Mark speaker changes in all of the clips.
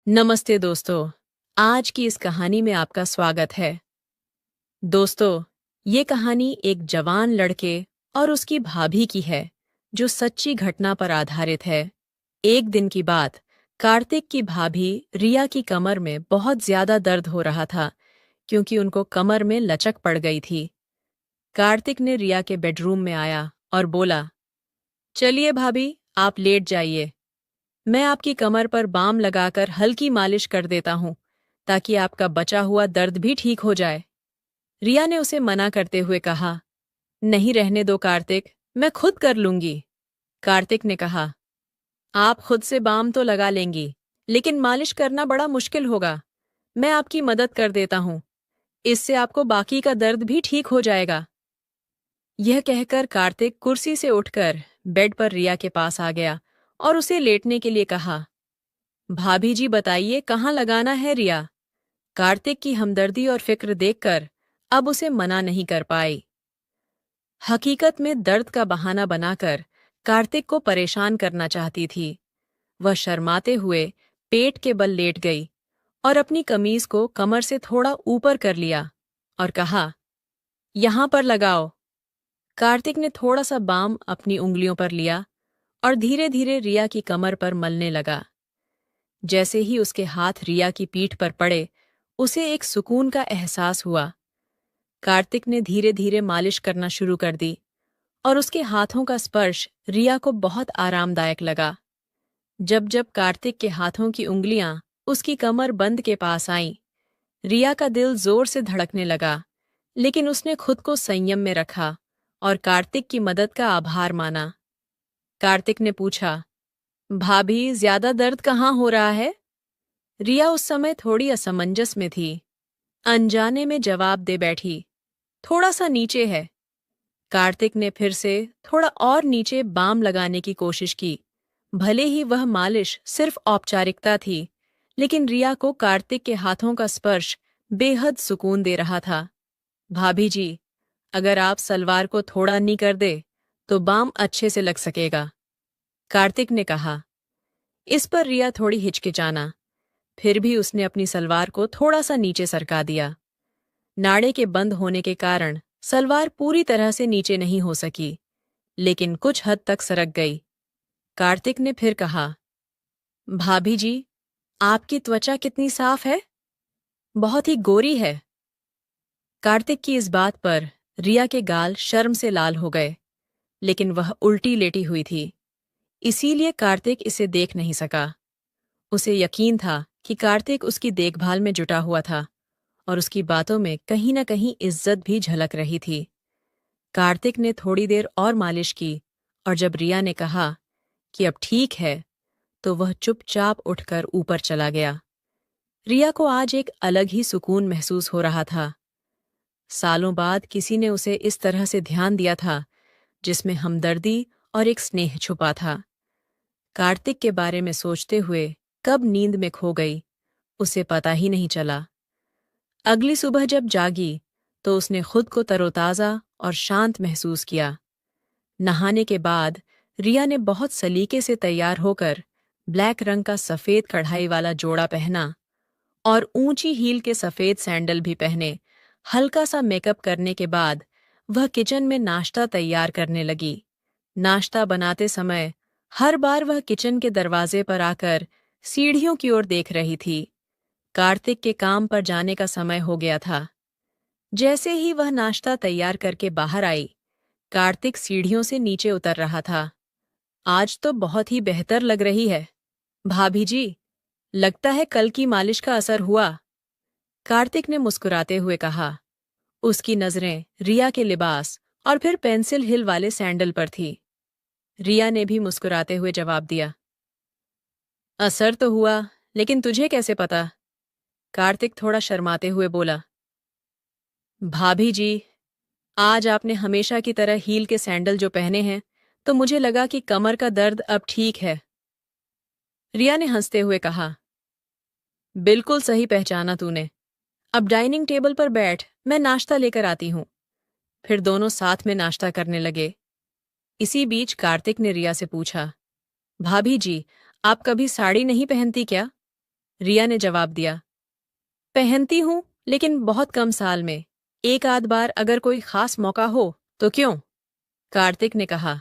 Speaker 1: नमस्ते दोस्तों। आज की इस कहानी में आपका स्वागत है। दोस्तों, ये कहानी एक जवान लड़के और उसकी भाभी की है जो सच्ची घटना पर आधारित है। एक दिन की बात, कार्तिक की भाभी रिया की कमर में बहुत ज्यादा दर्द हो रहा था क्योंकि उनको कमर में लचक पड़ गई थी। कार्तिक ने रिया के बेडरूम में आया और बोला, चलिए भाभी, आप लेट जाइए। मैं आपकी कमर पर बाम लगाकर हल्की मालिश कर देता हूँ ताकि आपका बचा हुआ दर्द भी ठीक हो जाए। रिया ने उसे मना करते हुए कहा, नहीं, रहने दो कार्तिक, मैं खुद कर लूंगी। कार्तिक ने कहा, आप खुद से बाम तो लगा लेंगी, लेकिन मालिश करना बड़ा मुश्किल होगा। मैं आपकी मदद कर देता हूँ, इससे आपको बाकी का दर्द भी ठीक हो जाएगा। यह कहकर कार्तिक कुर्सी से उठकर बेड पर रिया के पास आ गया और उसे लेटने के लिए कहा। भाभी जी, बताइए कहाँ लगाना है रिया? कार्तिक की हमदर्दी और फिक्र देखकर अब उसे मना नहीं कर पाई। हकीकत में दर्द का बहाना बनाकर कार्तिक को परेशान करना चाहती थी। वह शर्माते हुए पेट के बल लेट गई और अपनी कमीज को कमर से थोड़ा ऊपर कर लिया और कहा, यहां पर लगाओ। कार्तिक ने थोड़ा सा बाम अपनी उंगलियों पर लिया और धीरे धीरे रिया की कमर पर मलने लगा। जैसे ही उसके हाथ रिया की पीठ पर पड़े, उसे एक सुकून का एहसास हुआ। कार्तिक ने धीरे धीरे मालिश करना शुरू कर दी और उसके हाथों का स्पर्श रिया को बहुत आरामदायक लगा। जब जब कार्तिक के हाथों की उंगलियां उसकी कमर बंद के पास आईं, रिया का दिल जोर से धड़कने लगा, लेकिन उसने खुद को संयम में रखा और कार्तिक की मदद का आभार माना। कार्तिक ने पूछा, भाभी, ज्यादा दर्द कहाँ हो रहा है? रिया उस समय थोड़ी असमंजस में थी। अनजाने में जवाब दे बैठी, थोड़ा सा नीचे है। कार्तिक ने फिर से थोड़ा और नीचे बाम लगाने की कोशिश की। भले ही वह मालिश सिर्फ औपचारिकता थी, लेकिन रिया को कार्तिक के हाथों का स्पर्श बेहद सुकून दे रहा था। भाभी जी, अगर आप सलवार को थोड़ा नी कर दे तो बाम अच्छे से लग सकेगा, कार्तिक ने कहा। इस पर रिया थोड़ी हिचकिचाना, फिर भी उसने अपनी सलवार को थोड़ा सा नीचे सरका दिया। नाड़े के बंद होने के कारण सलवार पूरी तरह से नीचे नहीं हो सकी, लेकिन कुछ हद तक सरक गई। कार्तिक ने फिर कहा, भाभी जी, आपकी त्वचा कितनी साफ है, बहुत ही गोरी है। कार्तिक की इस बात पर रिया के गाल शर्म से लाल हो गए, लेकिन वह उल्टी लेटी हुई थी, इसीलिए कार्तिक इसे देख नहीं सका। उसे यकीन था कि कार्तिक उसकी देखभाल में जुटा हुआ था और उसकी बातों में कहीं न कहीं इज्जत भी झलक रही थी। कार्तिक ने थोड़ी देर और मालिश की और जब रिया ने कहा कि अब ठीक है, तो वह चुपचाप उठकर ऊपर चला गया। रिया को आज एक अलग ही सुकून महसूस हो रहा था। सालों बाद किसी ने उसे इस तरह से ध्यान दिया था, जिसमें हमदर्दी और एक स्नेह छुपा था। कार्तिक के बारे में सोचते हुए कब नींद में खो गई, उसे पता ही नहीं चला। अगली सुबह जब जागी, तो उसने खुद को तरोताज़ा और शांत महसूस किया। नहाने के बाद रिया ने बहुत सलीके से तैयार होकर ब्लैक रंग का सफ़ेद कढ़ाई वाला जोड़ा पहना और ऊंची हील के सफ़ेद सैंडल भी पहने। हल्का सा मेकअप करने के बाद वह किचन में नाश्ता तैयार करने लगी। नाश्ता बनाते समय हर बार वह किचन के दरवाजे पर आकर सीढ़ियों की ओर देख रही थी। कार्तिक के काम पर जाने का समय हो गया था। जैसे ही वह नाश्ता तैयार करके बाहर आई, कार्तिक सीढ़ियों से नीचे उतर रहा था। आज तो बहुत ही बेहतर लग रही है, भाभी जी, लगता है कल की मालिश का असर हुआ, कार्तिक ने मुस्कुराते हुए कहा। उसकी नजरें रिया के लिबास और फिर पेंसिल हिल वाले सैंडल पर थी। रिया ने भी मुस्कुराते हुए जवाब दिया, असर तो हुआ, लेकिन तुझे कैसे पता? कार्तिक थोड़ा शर्माते हुए बोला, भाभी जी, आज आपने हमेशा की तरह हील के सैंडल जो पहने हैं, तो मुझे लगा कि कमर का दर्द अब ठीक है। रिया ने हंसते हुए कहा, बिल्कुल सही पहचाना तूने। अब डाइनिंग टेबल पर बैठ, मैं नाश्ता लेकर आती हूँ। फिर दोनों साथ में नाश्ता करने लगे। इसी बीच कार्तिक ने रिया से पूछा, भाभी जी, आप कभी साड़ी नहीं पहनती क्या? रिया ने जवाब दिया। पहनती हूँ, लेकिन बहुत कम साल में, एक आध बार अगर कोई खास मौका हो तो। क्यों? कार्तिक ने कहा।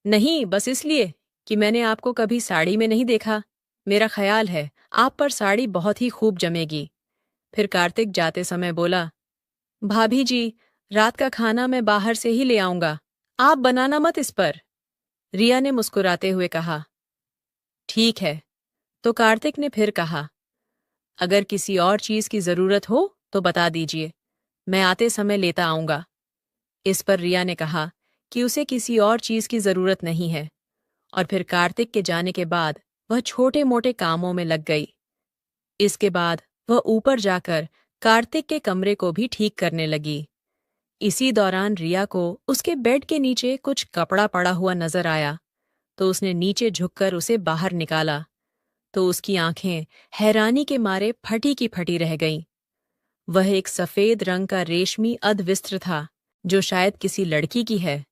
Speaker 1: नहीं, बस इसलिए कि मैंने आपको कभी साड़ी में नहीं देखा। मेरा ख्याल है आप पर साड़ी बहुत ही खूब जमेगी। फिर कार्तिक जाते समय बोला, भाभी जी, रात का खाना मैं बाहर से ही ले आऊंगा, आप बनाना मत इस पर। रिया ने मुस्कुराते हुए कहा। ठीक है। तो कार्तिक ने फिर कहा, अगर किसी और चीज की जरूरत हो तो बता दीजिए, मैं आते समय लेता आऊंगा। इस पर रिया ने कहा कि उसे किसी और चीज की जरूरत नहीं है, और फिर कार्तिक के जाने के बाद वह छोटे मोटे कामों में लग गई। इसके बाद वह ऊपर जाकर कार्तिक के कमरे को भी ठीक करने लगी। इसी दौरान रिया को उसके बेड के नीचे कुछ कपड़ा पड़ा हुआ नजर आया, तो उसने नीचे झुककर उसे बाहर निकाला, तो उसकी आंखें हैरानी के मारे फटी की फटी रह गईं। वह एक सफेद रंग का रेशमी अधविस्त्र था, जो शायद किसी लड़की की है।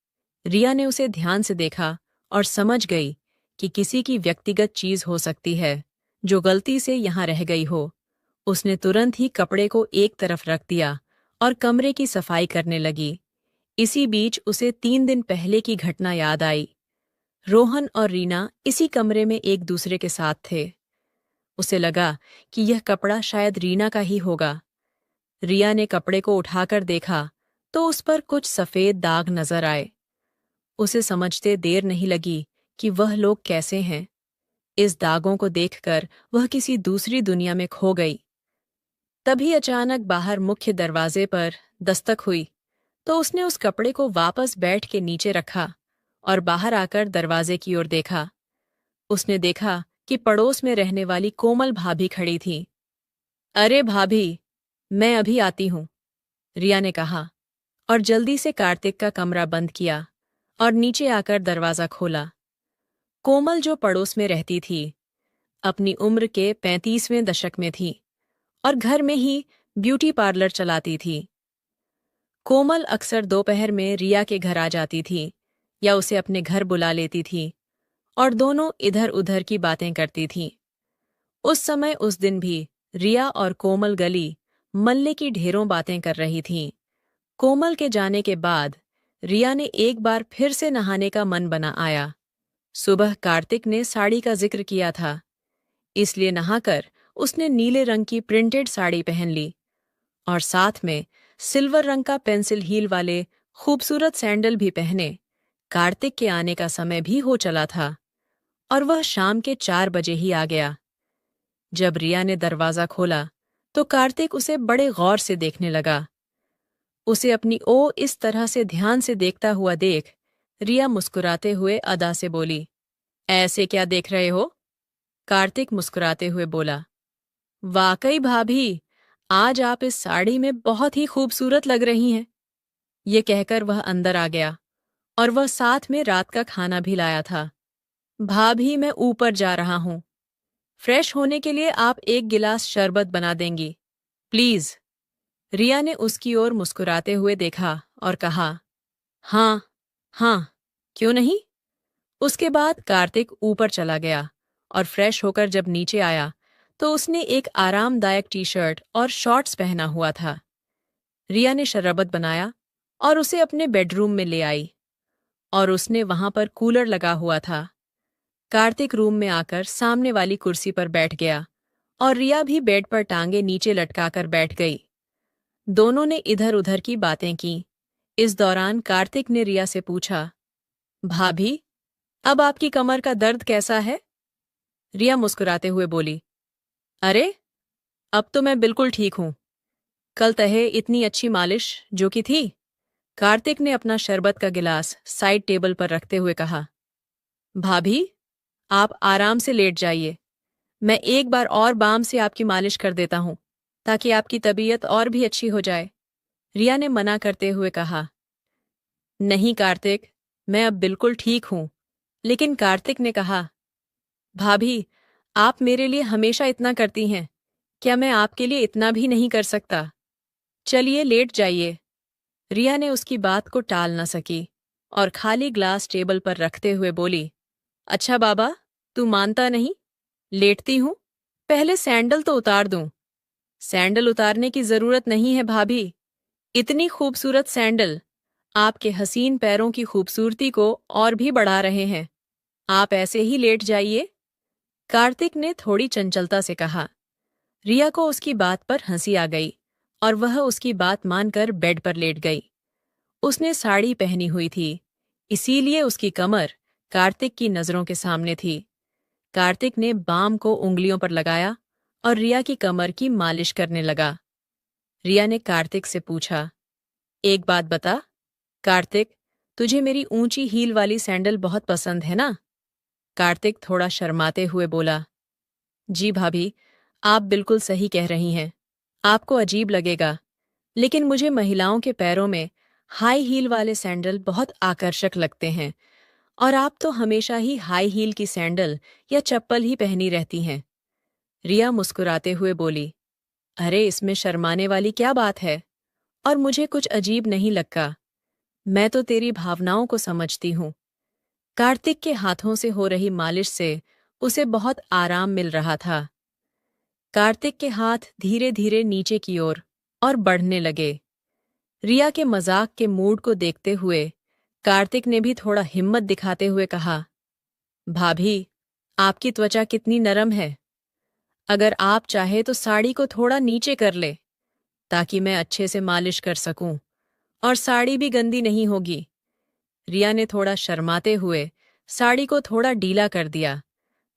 Speaker 1: रिया ने उसे ध्यान से देखा और समझ गई कि किसी की व्यक्तिगत चीज हो सकती है, जो गलती से यहाँ रह गई हो। उसने तुरंत ही कपड़े को एक तरफ रख दिया और कमरे की सफाई करने लगी। इसी बीच उसे 3 दिन पहले की घटना याद आई। रोहन और रीना इसी कमरे में एक दूसरे के साथ थे। उसे लगा कि यह कपड़ा शायद रीना का ही होगा। रिया ने कपड़े को उठाकर देखा तो उस पर कुछ सफेद दाग नजर आए। उसे समझते देर नहीं लगी कि वह लोग कैसे हैं। इस दागों को देखकर वह किसी दूसरी दुनिया में खो गई। तभी अचानक बाहर मुख्य दरवाजे पर दस्तक हुई, तो उसने उस कपड़े को वापस बेड के नीचे रखा और बाहर आकर दरवाजे की ओर देखा। उसने देखा कि पड़ोस में रहने वाली कोमल भाभी खड़ी थी। अरे भाभी, मैं अभी आती हूँ, रिया ने कहा, और जल्दी से कार्तिक का कमरा बंद किया और नीचे आकर दरवाजा खोला। कोमल, जो पड़ोस में रहती थी, अपनी उम्र के 35वें दशक में थी और घर में ही ब्यूटी पार्लर चलाती थी। कोमल अक्सर दोपहर में रिया के घर आ जाती थी या उसे अपने घर बुला लेती थी, और दोनों इधर उधर की बातें करती थीं। उस समय उस दिन भी रिया और कोमल गली मल्ले की ढेरों बातें कर रही थीं। कोमल के जाने के बाद रिया ने एक बार फिर से नहाने का मन बना आया। सुबह कार्तिक ने साड़ी का जिक्र किया था, इसलिए नहाकर उसने नीले रंग की प्रिंटेड साड़ी पहन ली और साथ में सिल्वर रंग का पेंसिल हील वाले खूबसूरत सैंडल भी पहने। कार्तिक के आने का समय भी हो चला था और वह शाम के 4 बजे ही आ गया। जब रिया ने दरवाजा खोला तो कार्तिक उसे बड़े गौर से देखने लगा। उसे अपनी ओर इस तरह से ध्यान से देखता हुआ देख रिया मुस्कुराते हुए अदा से बोली, ऐसे क्या देख रहे हो? कार्तिक मुस्कुराते हुए बोला, वाकई भाभी, आज आप इस साड़ी में बहुत ही खूबसूरत लग रही हैं। ये कहकर वह अंदर आ गया और वह साथ में रात का खाना भी लाया था। भाभी, मैं ऊपर जा रहा हूँ। फ्रेश होने के लिए आप एक गिलास शरबत बना देंगी, प्लीज। रिया ने उसकी ओर मुस्कुराते हुए देखा और कहा, हाँ, हाँ, क्यों नहीं। उसके बाद कार्तिक ऊपर चला गया और फ्रेश होकर जब नीचे आया तो उसने एक आरामदायक टी-शर्ट और शॉर्ट्स पहना हुआ था। रिया ने शरबत बनाया और उसे अपने बेडरूम में ले आई, और उसने वहां पर कूलर लगा हुआ था। कार्तिक रूम में आकर सामने वाली कुर्सी पर बैठ गया और रिया भी बेड पर टांगे नीचे लटकाकर बैठ गई। दोनों ने इधर उधर की बातें की। इस दौरान कार्तिक ने रिया से पूछा, भाभी, अब आपकी कमर का दर्द कैसा है? रिया मुस्कुराते हुए बोली, अरे, अब तो मैं बिल्कुल ठीक हूं। कल तहे इतनी अच्छी मालिश जो की थी। कार्तिक ने अपना शरबत का गिलास साइड टेबल पर रखते हुए कहा, भाभी, आप आराम से लेट जाइए। मैं एक बार और बाम से आपकी मालिश कर देता हूं, ताकि आपकी तबीयत और भी अच्छी हो जाए। रिया ने मना करते हुए कहा, नहीं कार्तिक, मैं अब बिल्कुल ठीक हूं। लेकिन कार्तिक ने कहा, भाभी, आप मेरे लिए हमेशा इतना करती हैं, क्या मैं आपके लिए इतना भी नहीं कर सकता? चलिए लेट जाइए। रिया ने उसकी बात को टाल न सकी और खाली ग्लास टेबल पर रखते हुए बोली, अच्छा बाबा, तू मानता नहीं? लेटती हूँ। पहले सैंडल तो उतार दूं। सैंडल उतारने की जरूरत नहीं है भाभी। इतनी खूबसूरत सैंडल आपके हसीन पैरों की खूबसूरती को और भी बढ़ा रहे हैं। आप ऐसे ही लेट जाइए। कार्तिक ने थोड़ी चंचलता से कहा। रिया को उसकी बात पर हंसी आ गई और वह उसकी बात मानकर बेड पर लेट गई। उसने साड़ी पहनी हुई थी, इसीलिए उसकी कमर कार्तिक की नजरों के सामने थी। कार्तिक ने बाम को उंगलियों पर लगाया और रिया की कमर की मालिश करने लगा। रिया ने कार्तिक से पूछा, एक बात बता, कार्तिक, तुझे मेरी ऊंची हील वाली सैंडल बहुत पसंद है ना? कार्तिक थोड़ा शर्माते हुए बोला, जी भाभी, आप बिल्कुल सही कह रही हैं। आपको अजीब लगेगा, लेकिन मुझे महिलाओं के पैरों में हाई हील वाले सैंडल बहुत आकर्षक लगते हैं, और आप तो हमेशा ही हाई हील की सैंडल या चप्पल ही पहनी रहती हैं। रिया मुस्कुराते हुए बोली, अरे इसमें शर्माने वाली क्या बात है? और मुझे कुछ अजीब नहीं लगता। मैं तो तेरी भावनाओं को समझती हूँ। कार्तिक के हाथों से हो रही मालिश से उसे बहुत आराम मिल रहा था। कार्तिक के हाथ धीरे धीरे नीचे की ओर और बढ़ने लगे। रिया के मजाक के मूड को देखते हुए कार्तिक ने भी थोड़ा हिम्मत दिखाते हुए कहा, भाभी, आपकी त्वचा कितनी नरम है। अगर आप चाहे तो साड़ी को थोड़ा नीचे कर ले, ताकि मैं अच्छे से मालिश कर सकूं, और साड़ी भी गंदी नहीं होगी। रिया ने थोड़ा शर्माते हुए साड़ी को थोड़ा ढीला कर दिया,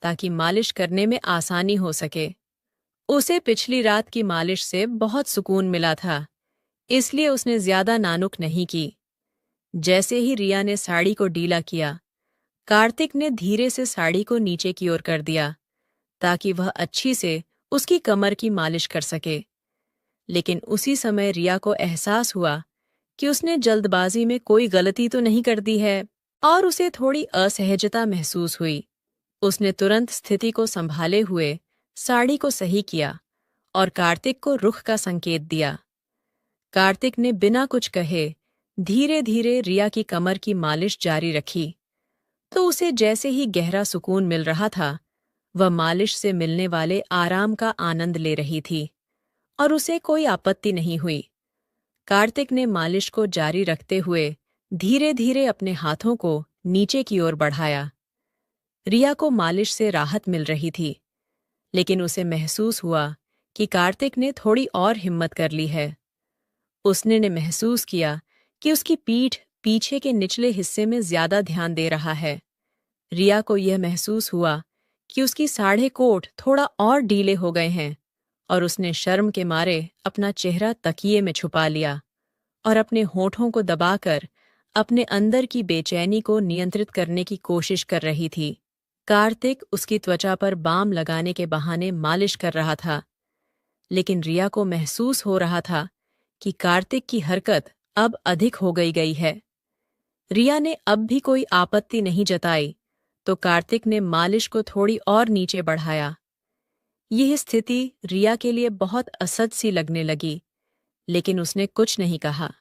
Speaker 1: ताकि मालिश करने में आसानी हो सके। उसे पिछली रात की मालिश से बहुत सुकून मिला था, इसलिए उसने ज्यादा नानुक नहीं की। जैसे ही रिया ने साड़ी को ढीला किया, कार्तिक ने धीरे से साड़ी को नीचे की ओर कर दिया, ताकि वह अच्छी से उसकी कमर की मालिश कर सके। लेकिन उसी समय रिया को एहसास हुआ कि उसने जल्दबाजी में कोई गलती तो नहीं कर दी है, और उसे थोड़ी असहजता महसूस हुई। उसने तुरंत स्थिति को संभाले हुए साड़ी को सही किया और कार्तिक को रुख का संकेत दिया। कार्तिक ने बिना कुछ कहे धीरे धीरे रिया की कमर की मालिश जारी रखी, तो उसे जैसे ही गहरा सुकून मिल रहा था, वह मालिश से मिलने वाले आराम का आनंद ले रही थी, और उसे कोई आपत्ति नहीं हुई। कार्तिक ने मालिश को जारी रखते हुए धीरे धीरे अपने हाथों को नीचे की ओर बढ़ाया। रिया को मालिश से राहत मिल रही थी, लेकिन उसे महसूस हुआ कि कार्तिक ने थोड़ी और हिम्मत कर ली है। उसने ने महसूस किया कि उसकी पीठ पीछे के निचले हिस्से में ज्यादा ध्यान दे रहा है। रिया को यह महसूस हुआ कि उसकी साढ़े कोट थोड़ा और ढीले हो गए हैं, और उसने शर्म के मारे अपना चेहरा तकिए में छुपा लिया और अपने होठों को दबाकर अपने अंदर की बेचैनी को नियंत्रित करने की कोशिश कर रही थी। कार्तिक उसकी त्वचा पर बाम लगाने के बहाने मालिश कर रहा था, लेकिन रिया को महसूस हो रहा था कि कार्तिक की हरकत अब अधिक हो गई है। रिया ने अब भी कोई आपत्ति नहीं जताई, तो कार्तिक ने मालिश को थोड़ी और नीचे बढ़ाया। यह स्थिति रिया के लिए बहुत असहज सी लगने लगी, लेकिन उसने कुछ नहीं कहा।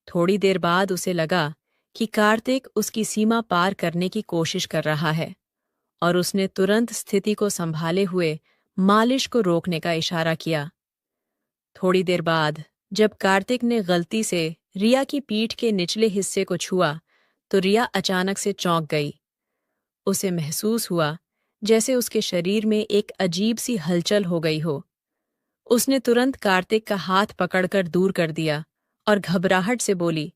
Speaker 1: थोड़ी देर बाद उसे लगा कि कार्तिक उसकी सीमा पार करने की कोशिश कर रहा है, और उसने तुरंत स्थिति को संभाले हुए मालिश को रोकने का इशारा किया। थोड़ी देर बाद जब कार्तिक ने गलती से रिया की पीठ के निचले हिस्से को छुआ, तो रिया अचानक से चौंक गई। उसे महसूस हुआ जैसे उसके शरीर में एक अजीब सी हलचल हो गई हो। उसने तुरंत कार्तिक का हाथ पकड़कर दूर कर दिया और घबराहट से बोली,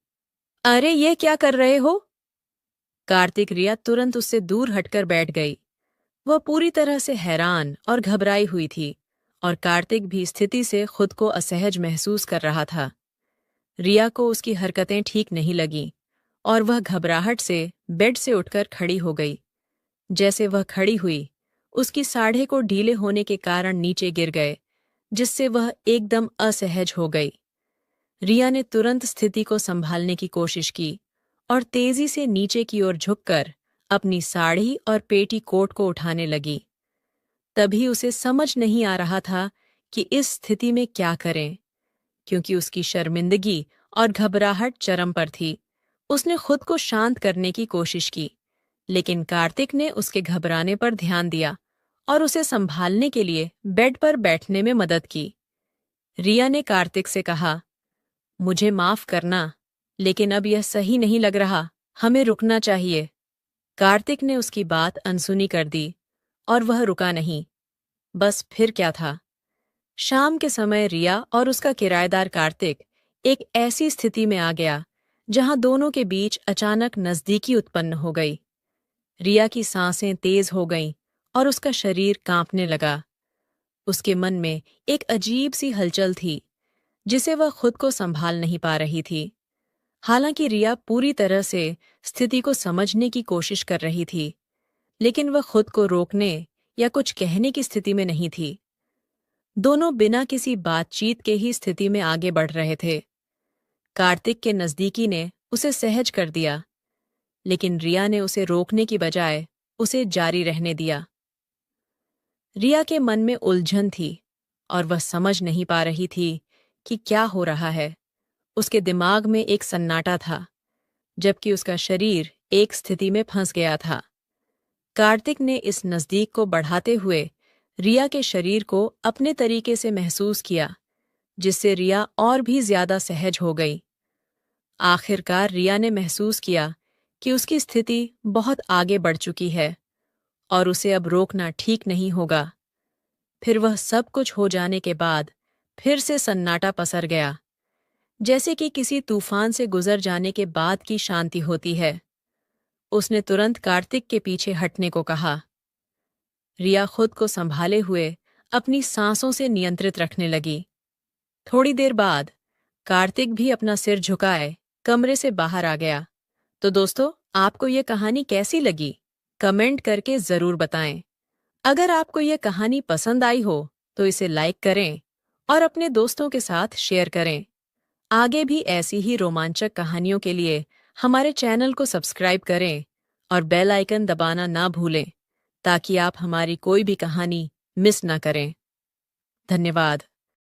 Speaker 1: अरे ये क्या कर रहे हो? कार्तिक रिया तुरंत उससे दूर हटकर बैठ गई। वह पूरी तरह से हैरान और घबराई हुई थी, और कार्तिक भी स्थिति से खुद को असहज महसूस कर रहा था। रिया को उसकी हरकतें ठीक नहीं लगीं, और वह घबराहट से बेड से उठकर खड़ी हो गई। जैसे वह खड़ी हुई, उसकी साढ़े को ढीले होने के कारण नीचे गिर गए, जिससे वह एकदम असहज हो गई। रिया ने तुरंत स्थिति को संभालने की कोशिश की और तेजी से नीचे की ओर झुककर अपनी साड़ी और पेटी कोट को उठाने लगी। तभी उसे समझ नहीं आ रहा था कि इस स्थिति में क्या करें, क्योंकि उसकी शर्मिंदगी और घबराहट चरम पर थी। उसने खुद को शांत करने की कोशिश की, लेकिन कार्तिक ने उसके घबराने पर ध्यान दिया और उसे संभालने के लिए बेड पर बैठने में मदद की। रिया ने कार्तिक से कहा, मुझे माफ करना, लेकिन अब यह सही नहीं लग रहा, हमें रुकना चाहिए। कार्तिक ने उसकी बात अनसुनी कर दी और वह रुका नहीं। बस फिर क्या था? शाम के समय रिया और उसका किराएदार कार्तिक एक ऐसी स्थिति में आ गया जहां दोनों के बीच अचानक नजदीकी उत्पन्न हो गई। रिया की सांसें तेज हो गईं और उसका शरीर कांपने लगा। उसके मन में एक अजीब सी हलचल थी जिसे वह खुद को संभाल नहीं पा रही थी। हालांकि रिया पूरी तरह से स्थिति को समझने की कोशिश कर रही थी, लेकिन वह खुद को रोकने या कुछ कहने की स्थिति में नहीं थी। दोनों बिना किसी बातचीत के ही स्थिति में आगे बढ़ रहे थे। कार्तिक के नज़दीकी ने उसे सहज कर दिया, लेकिन रिया ने उसे रोकने की बजाय उसे जारी रहने दिया। रिया के मन में उलझन थी और वह समझ नहीं पा रही थी कि क्या हो रहा है। उसके दिमाग में एक सन्नाटा था, जबकि उसका शरीर एक स्थिति में फंस गया था। कार्तिक ने इस नज़दीक को बढ़ाते हुए रिया के शरीर को अपने तरीके से महसूस किया, जिससे रिया और भी ज्यादा सहज हो गई। आखिरकार रिया ने महसूस किया कि उसकी स्थिति बहुत आगे बढ़ चुकी है और उसे अब रोकना ठीक नहीं होगा। फिर वह सब कुछ हो जाने के बाद फिर से सन्नाटा पसर गया, जैसे कि किसी तूफान से गुजर जाने के बाद की शांति होती है। उसने तुरंत कार्तिक के पीछे हटने को कहा। रिया खुद को संभाले हुए अपनी सांसों से नियंत्रित रखने लगी। थोड़ी देर बाद कार्तिक भी अपना सिर झुकाए कमरे से बाहर आ गया। तो दोस्तों, आपको ये कहानी कैसी लगी? कमेंट करके ज़रूर बताएं। अगर आपको ये कहानी पसंद आई हो तो इसे लाइक करें और अपने दोस्तों के साथ शेयर करें। आगे भी ऐसी ही रोमांचक कहानियों के लिए हमारे चैनल को सब्सक्राइब करें और बेल आइकन दबाना ना भूलें, ताकि आप हमारी कोई भी कहानी मिस ना करें। धन्यवाद।